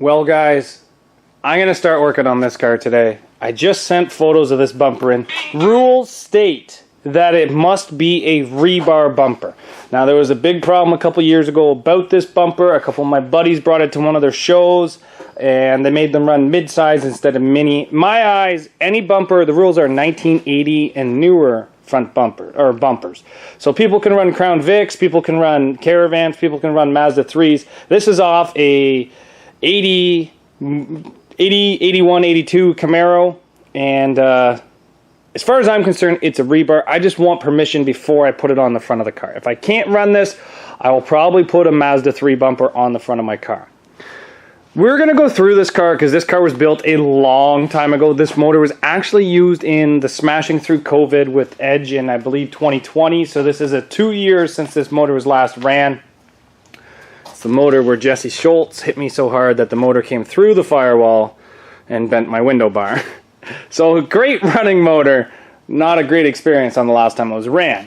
Well guys, I'm going to start working on this car today. I just sent photos of this bumper in. Rules state that it must be a rebar bumper. Now there was a big problem a couple years ago about this bumper. A couple of my buddies brought it to one of their shows and they made them run mid-size instead of mini. My eyes, any bumper, the rules are 1980 and newer front bumper or bumpers. So people can run Crown Vics, people can run Caravans, people can run Mazda 3s. This is off a 80, 81, 82 Camaro, and as far as I'm concerned, it's a rebar. I just want permission before I put it on the front of the car. If I can't run this, I will probably put a Mazda 3 bumper on the front of my car. We're going to go through this car because this car was built a long time ago. This motor was actually used in the Smashing Through COVID with Edge in, I believe, 2020. So this is 2 years since this motor was last ran. It's the motor where Jesse Schultz hit me so hard that the motor came through the firewall and bent my window bar. So great running motor, not a great experience on the last time it was ran.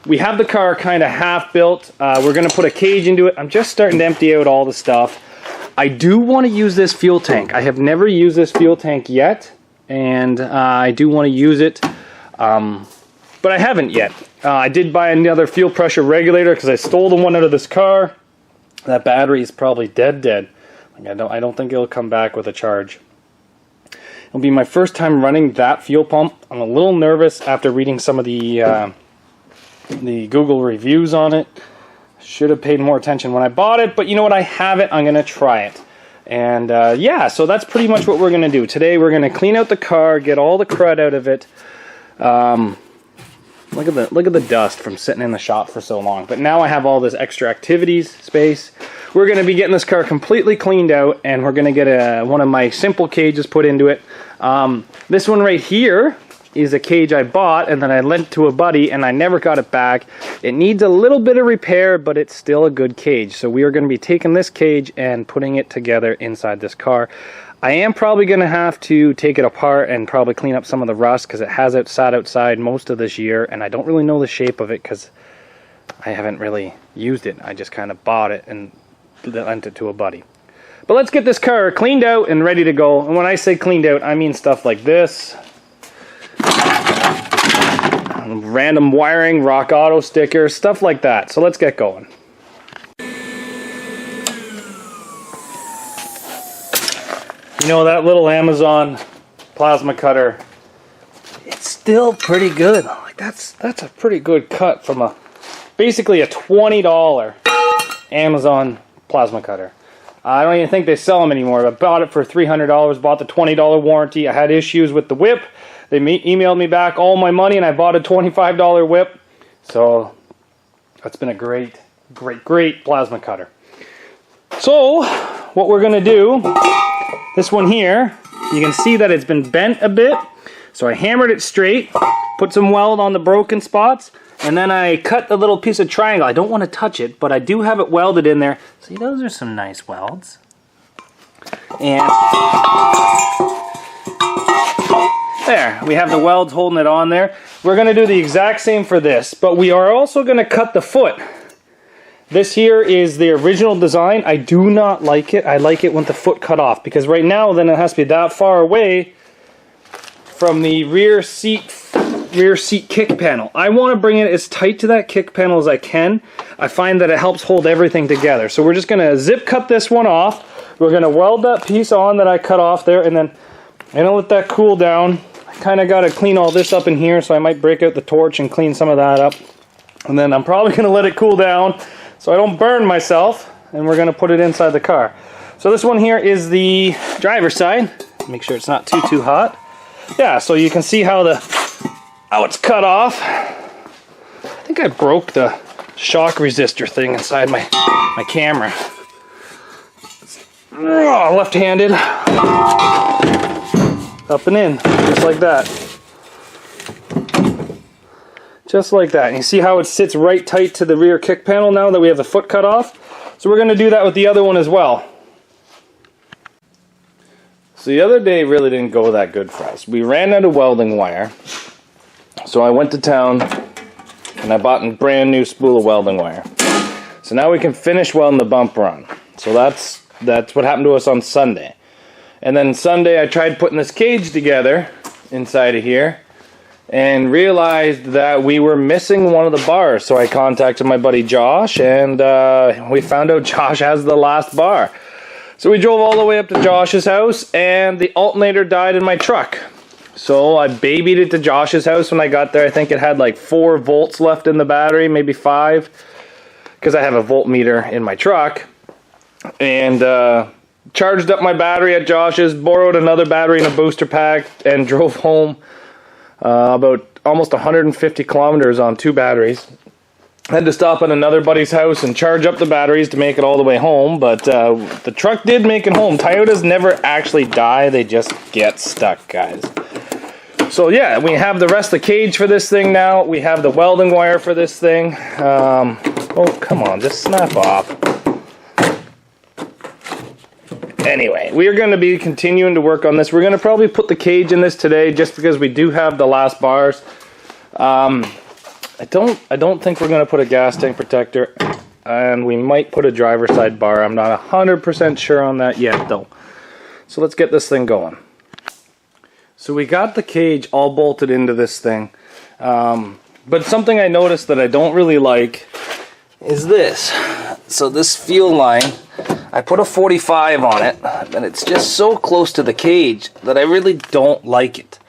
We have the car kind of half built. We're going to put a cage into it. I'm just starting to empty out all the stuff. I do want to use this fuel tank. I have never used this fuel tank yet, and I do want to use it, but I haven't yet. I did buy another fuel pressure regulator because I stole the one out of this car. That battery is probably dead. I don't think it'll come back with a charge. It'll be my first time running that fuel pump. I'm a little nervous after reading some of the Google reviews on it. Should have paid more attention when I bought it, but you know what? I have it. I'm going to try it. And yeah, so that's pretty much what we're going to do. Today we're going to clean out the car, get all the crud out of it. Look at the dust from sitting in the shop for so long. But now I have all this extra activities space. We're going to be getting this car completely cleaned out, and we're going to get one of my simple cages put into it. This one right here is a cage I bought and then I lent to a buddy and I never got it back. It needs a little bit of repair, but it's still a good cage. So we are going to be taking this cage and putting it together inside this car. I am probably going to have to take it apart and probably clean up some of the rust because it has sat outside most of this year and I don't really know the shape of it because I haven't really used it. I just kind of bought it and lent it to a buddy. But let's get this car cleaned out and ready to go. And when I say cleaned out, I mean stuff like this. Random wiring, Rock Auto stickers, stuff like that. So let's get going. You know, that little Amazon plasma cutter, it's still pretty good. Like that's a pretty good cut from basically a $20 Amazon plasma cutter. I don't even think they sell them anymore. I bought it for $300, bought the $20 warranty. I had issues with the whip. They emailed me back all my money and I bought a $25 whip. So that's been a great plasma cutter. So what we're going to do, this one here, you can see that it's been bent a bit. So I hammered it straight, put some weld on the broken spots, and then I cut a little piece of triangle. I don't want to touch it, but I do have it welded in there. See, those are some nice welds. And there, we have the welds holding it on there. We're going to do the exact same for this, but we are also going to cut the foot. This here is the original design. I do not like it. I like it with the foot cut off, because right now then it has to be that far away from the rear seat kick panel. I want to bring it as tight to that kick panel as I can. I find that it helps hold everything together. So we're just going to zip cut this one off. We're going to weld that piece on that I cut off there, and then I'm going to let that cool down. I kind of got to clean all this up in here, so I might break out the torch and clean some of that up. And then I'm probably going to let it cool down so I don't burn myself, and we're going to put it inside the car. So this one here is the driver's side. Make sure it's not too hot. Yeah, so you can see how it's cut off. I think I broke the shock resistor thing inside my camera. Oh, left-handed. Up and in, just like that. Just like that. And you see how it sits right tight to the rear kick panel now that we have the foot cut off? So we're going to do that with the other one as well. So the other day really didn't go that good for us. We ran out of welding wire. So I went to town and I bought a brand new spool of welding wire. So now we can finish welding the bumper on. So that's That's what happened to us on Sunday. And then Sunday I tried putting this cage together inside of here and realized that we were missing one of the bars. So I contacted my buddy Josh, and we found out Josh has the last bar. So we drove all the way up to Josh's house, and the alternator died in my truck. So I babied it to Josh's house when I got there. I think it had like 4 volts left in the battery, maybe 5, because I have a voltmeter in my truck. And charged up my battery at Josh's, borrowed another battery in a booster pack, and drove home about almost 150 kilometers on 2 batteries. I had to stop at another buddy's house and charge up the batteries to make it all the way home, but the truck did make it home. Toyotas never actually die, they just get stuck, guys. So yeah, we have the rest of the cage for this thing now. We have the welding wire for this thing. Oh, come on, just snap off. Anyway, we are going to be continuing to work on this. We're going to probably put the cage in this today just because we do have the last bars. I don't think we're going to put a gas tank protector, and we might put a driver side bar. I'm not 100% sure on that yet though. So let's get this thing going. So we got the cage all bolted into this thing. But something I noticed that I don't really like is this. So this fuel line, I put a 45 on it, and it's just so close to the cage that I really don't like it.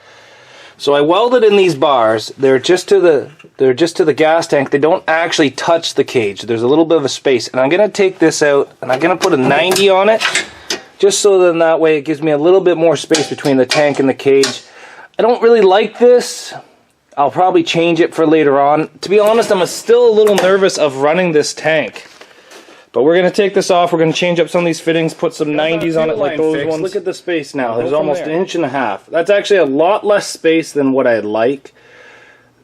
So I welded in these bars. They're just to the gas tank. They don't actually touch the cage. There's a little bit of a space, and I'm gonna take this out and I'm gonna put a 90 on it, just so then that way it gives me a little bit more space between the tank and the cage. I don't really like this. I'll probably change it for later on. To be honest, I'm still a little nervous of running this tank. But we're going to take this off. We're going to change up some of these fittings, put some 90s on it like those ones. Look at the space now. There's almost an inch and a half. That's actually a lot less space than what I'd like,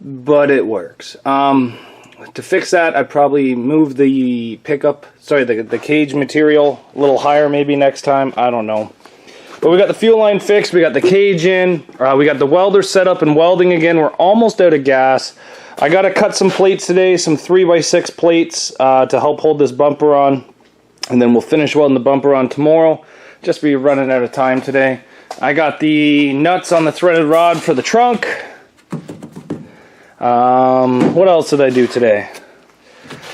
but it works. To fix that, I'd probably move the the cage material a little higher maybe next time. I don't know. But we got the fuel line fixed. We got the cage in. We got the welder set up and welding again. We're almost out of gas. I got to cut some plates today, some 3x6 plates to help hold this bumper on. And then we'll finish welding the bumper on tomorrow. Just be running out of time today. I got the nuts on the threaded rod for the trunk. What else did I do today?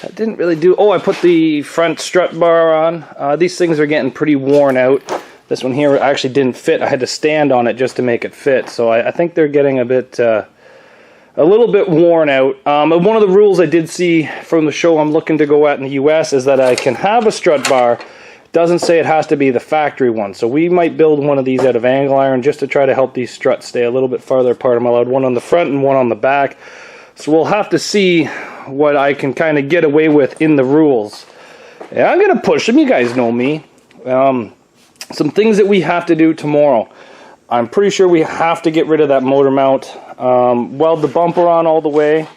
I didn't really do... Oh, I put the front strut bar on. These things are getting pretty worn out. This one here actually didn't fit. I had to stand on it just to make it fit. So I think they're getting a little bit worn out. One of the rules I did see from the show I'm looking to go at in the US is that I can have a strut bar. It doesn't say it has to be the factory one. So we might build one of these out of angle iron just to try to help these struts stay a little bit farther apart. I'm allowed one on the front and one on the back. So we'll have to see what I can kind of get away with in the rules. Yeah, I'm going to push them. You guys know me. Some things that we have to do tomorrow. I'm pretty sure we have to get rid of that motor mount. Weld the bumper on all the way.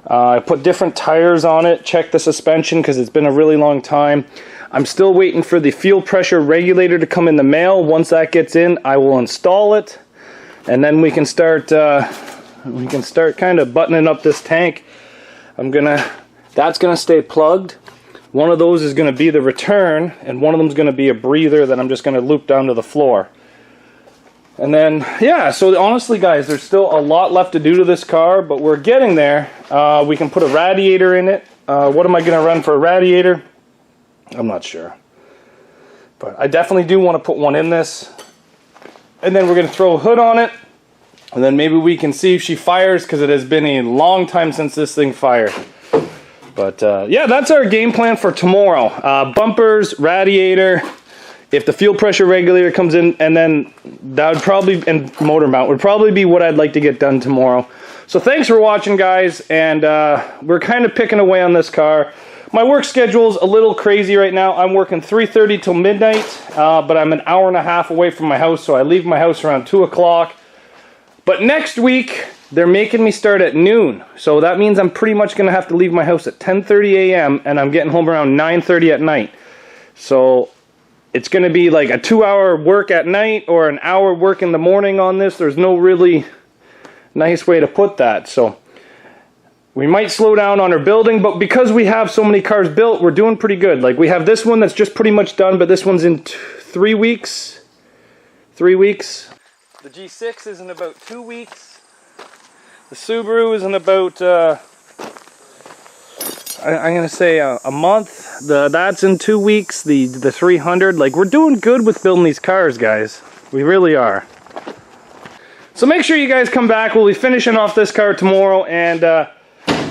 I put different tires on it. Check the suspension because it's been a really long time. I'm still waiting for the fuel pressure regulator to come in the mail. Once that gets in, I will install it, and then we can start kind of buttoning up this tank. That's gonna stay plugged. One of those is going to be the return, and one of them is going to be a breather that I'm just going to loop down to the floor. And then, yeah, so honestly, guys, there's still a lot left to do to this car, but we're getting there. We can put a radiator in it. What am I going to run for a radiator? I'm not sure. But I definitely do want to put one in this. And then we're going to throw a hood on it. And then maybe we can see if she fires, because it has been a long time since this thing fired. But yeah, that's our game plan for tomorrow. Bumpers, radiator, if the fuel pressure regulator comes in, and then that would probably, and motor mount would probably be what I'd like to get done tomorrow. So thanks for watching, guys, and we're kind of picking away on this car. My work schedule's a little crazy right now. I'm working 3:30 till midnight, but I'm an hour and a half away from my house, so I leave my house around 2 o'clock. But next week, they're making me start at noon, so that means I'm pretty much going to have to leave my house at 10:30 a.m. and I'm getting home around 9:30 at night. So it's going to be like a 2-hour work at night or an hour work in the morning on this. There's no really nice way to put that. So We might slow down on our building, but because we have so many cars built, we're doing pretty good. Like, we have this one that's just pretty much done, but this one's in 3 weeks. 3 weeks. The G6 is in about 2 weeks. The Subaru is in about, I'm going to say a month. That's in 2 weeks. The 300. Like, we're doing good with building these cars, guys. We really are. So make sure you guys come back. We'll be finishing off this car tomorrow, and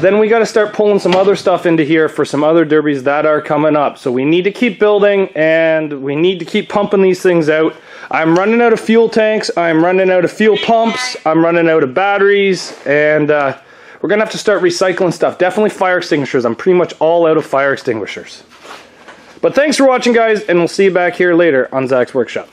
then we got to start pulling some other stuff into here for some other derbies that are coming up. So we need to keep building, and we need to keep pumping these things out. I'm running out of fuel tanks. I'm running out of fuel pumps. I'm running out of batteries, and we're going to have to start recycling stuff. Definitely fire extinguishers. I'm pretty much all out of fire extinguishers. But thanks for watching, guys, and we'll see you back here later on Zach's Workshop.